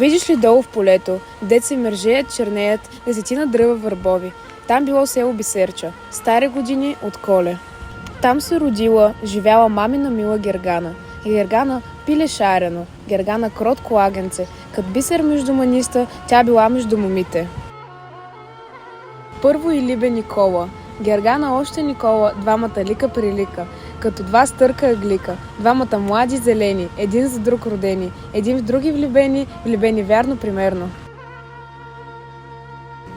Видиш ли долу в полето, дет се мържеят, чернеят, десетина дръва върбови. Там било село Бисерча, стари години от Коле. Там се родила, живяла мамина мила Гергана. Гергана пиле шарено, Гергана кротко агенце, кът бисер между маниста, тя била между момите. Първо и либе Никола, Гергана още Никола, двамата лика прилика, като два стърка аглика, двамата млади зелени, един за друг родени, един в други влюбени вярно примерно.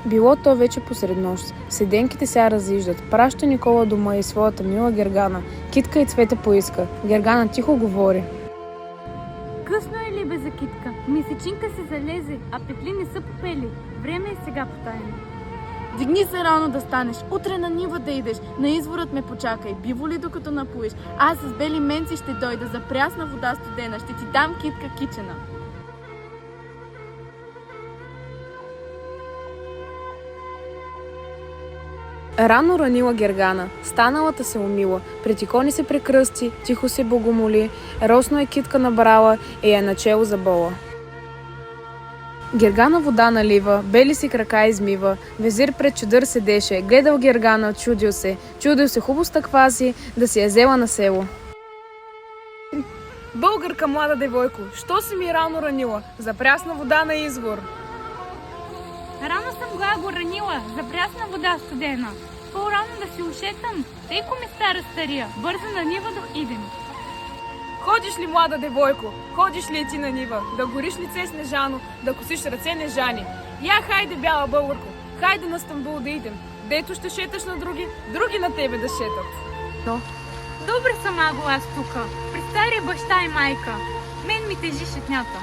Било то вече посред нощ, седенките сега разиждат, праща Никола дома и своята мила Гергана, китка и цвете поиска, Гергана тихо говори. Късно е ли бе за китка? Месечинка се залезе, а петли не са попели. Време е сега потаяно. Дигни се рано да станеш, утре на нива да идеш, на изворът ме почакай, биво ли докато напоиш, аз с бели менци ще дойда, за прясна вода студена, ще ти дам китка кичена. Рано ранила Гергана, станалата се умила, пред икони се прекръсти, тихо се богомоли, росно е китка набрала и е начело забола. Гергана вода налива, бели си крака измива, везир пред чадър седеше, гледал Гергана, чудил се хубоста кваси, да си е взела на село. Българка, млада девойко, що си ми рано ранила, за прясна вода на извор? Рано съм го ранила, за прясна вода студена. По-рано да си ушетам, тъй ко ми стара стария, бързо на нива да идем. Ходиш ли, млада девойко, ходиш ли и ти на нива, да гориш лице снежано, да косиш ръце нежани? Я хайде, бяла българко, хайде на Стамбул да идем, дето ще шеташ на други, други на тебе да шетат. Но Добре съм аго аз тука, при стария баща и майка. Мен ми тежи шетнята.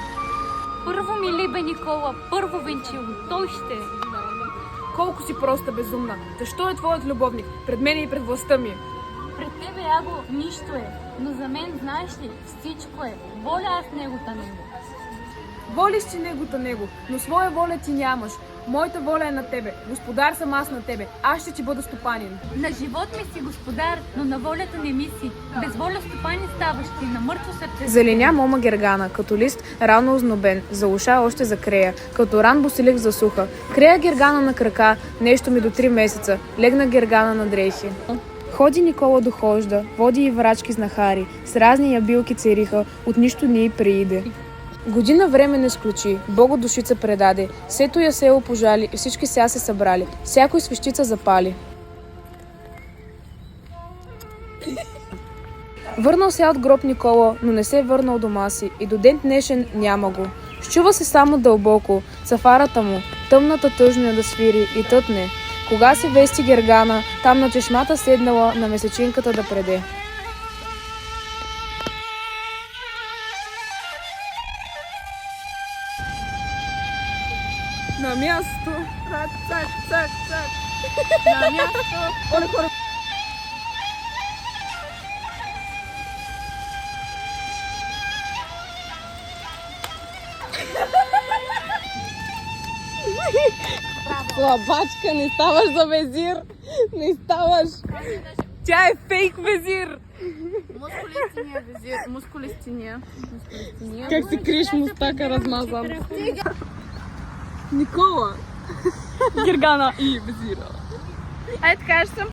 Първо ми либе Никола, първо венчило, той ще е. колко си проста безумна, защо е твоят любовник, пред мен и пред властта ми? Пред тебе, Аго, нищо е, но за мен, знаеш ли, всичко е. Воля аз негота него. Волиш си негота него, но своя воля ти нямаш. Моята воля е на тебе, господар съм аз на тебе, аз ще ти бъда стопанин. На живот ми си господар, но на волята не ми си. Без воля стопани ставаш ти, на мъртво сърце. Залиня мома Гергана, като лист рано ознобен, за уша още за крея, като ран босилик за суха. Крея Гергана на крака, нещо ми до 3 месеца, легна Гергана на дрехи. Ходи Никола дохожда, води и врачки знахари, с разни ябилки цериха, от нищо не й прииде. Година време не сключи, Бого душица предаде, сето я село пожали и всички ся се събрали, всякой свещица запали. Върнал се от гроб Никола, но не се върнал дома си и до ден днешен няма го. Щува се само дълбоко, цафарата му, тъмната тъжна да свири и тътне. Кога се вести Гергана, там на чешмата седнала на месечинката да преде. На място! Цак, цак, цак, цак! На място! Оле, хора! Слабачка, не ставаш за везир! Не ставаш! Тя е фейк везир! Мускулистиния визир, мускулистиния. Как си криеш мустака размазан? Никола! Гергана и везира. Ай, така ще съм